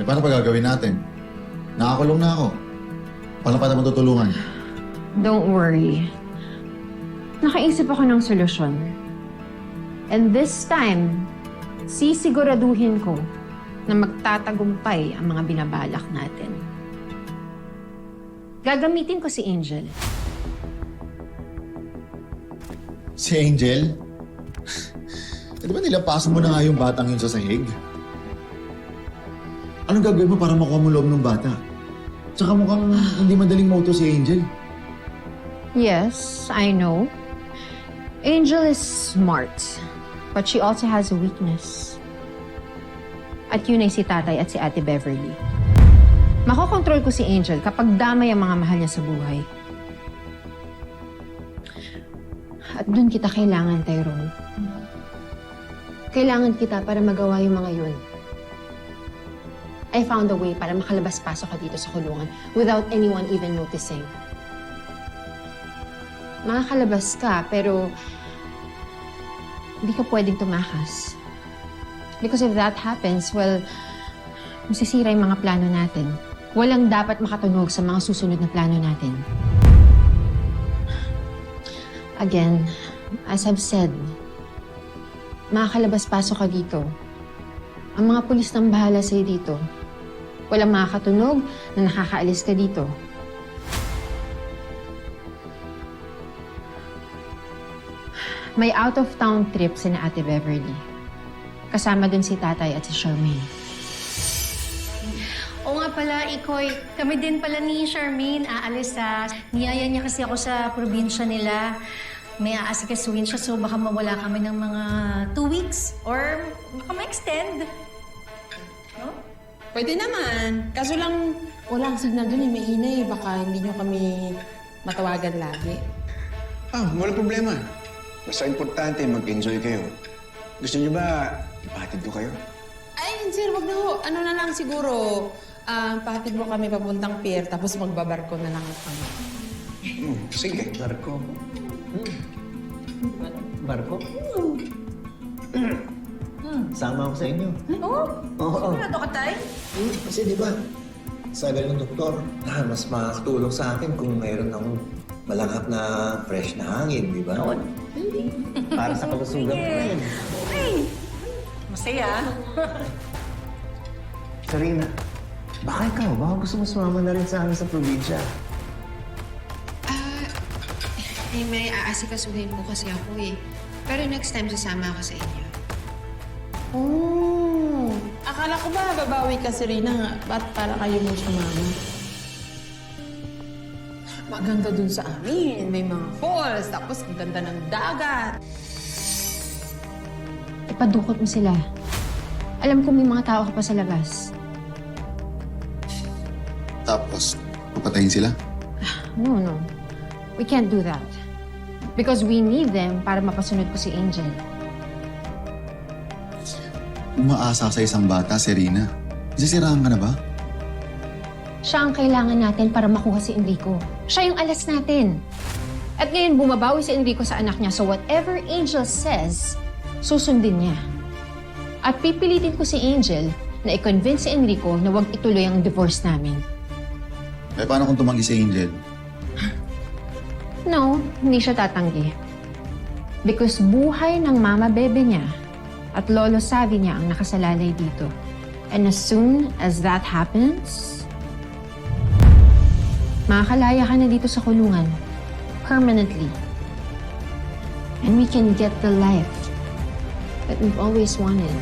paano pa gagawin natin? Nakakulong na ako. Paano pa naman tutulungan? Don't worry. Nakaisip ako ng solusyon. And this time, sisiguraduhin ko na magtatagumpay ang mga binabalak natin. Gagamitin ko si Angel. Si Angel? Di ba nilapasan mo na nga yung batang yun sa sahig? Anong gagawin mo para makuha mo loob ng bata? Tsaka mukhang hindi madaling mauto si Angel. Yes, I know. Angel is smart, but she also has a weakness. At yun ay si Tatay at si Ate Beverly. Makokontrol ko si Angel kapag damay ang mga mahal niya sa buhay. At dun kita kailangan, Tyrone. Kailangan kita para magawa yung mga yun. I found a way para makalabas-pasok ka dito sa kulungan without anyone even noticing. Makakalabas ka, pero hindi ka pwedeng tumakas. Because if that happens, well, masisira yung mga plano natin. Walang dapat makatunog sa mga susunod na plano natin. Again, as I've said, makakalabas-pasok ka dito. Ang mga pulis nang bahala sa'yo dito. Walang makakatunog na nakakaalis ka dito. May out-of-town trip si na Ate Beverly. Kasama dun si Tatay at si Charmaine. Oo nga pala, Ikoy. Kami din pala ni Charmaine aalis sa... Niyaya niya kasi ako sa probinsya nila. May aasikasuhin siya, so baka mawala kami ng mga 2 weeks or baka ma-extend. No? Pwede naman. Kaso lang, walang signal dun eh. May hina eh. Baka hindi nyo kami matawagan lagi. Walang problema. Basta importante, mag-enjoy kayo. Gusto niyo ba ipahatid ko kayo? Ay, sir, wag na ho. Ano na lang siguro, pahatid mo kami papuntang pier, tapos magbabarko na lang kami. Sige. Barko. Barko? Sama ako sa inyo. Oo? Oo. Sigurado ka, Tay? Kasi di ba, sabi ng doktor, mas makakatulong sa akin kung mayroon akong malanghap na fresh na hangin, di ba? Oo. Para sa kalusugan ko rin. Ay! Masaya. Sarina, baka ikaw, baka gusto mo sumama na rin sa amin sa probinsya. May aasikasuhin po kasi ako eh. Pero next time sasama ako sa inyo. Oh, akala ko ba babawi ka, Serena? Ba't para kayo mo sumama? Maganda dun sa amin. May mga falls, tapos ang ganda ng dagat. Ipadukot mo sila. Alam ko may mga tao ka pa sa labas. Tapos, papatayin sila? No. We can't do that. Because we need them para mapasunod ko si Angel. Umaasa sa isang bata, Serena. Sisiraan ka na ba? Siya ang kailangan natin para makuha si Enrico. Siya yung alas natin. At ngayon bumabawi si Enrico sa anak niya, so whatever Angel says, susundin niya. At pipilitin ko si Angel na i-convince si Enrico na huwag ituloy ang divorce namin. Eh, paano kung tumanggi si Angel? No, hindi siya tatanggi. Because buhay ng mama bebe niya at lolo Savi niya ang nakasalalay dito. And as soon as that happens, makakalaya ka na dito sa kulungan. Permanently. And we can get the life that we've always wanted.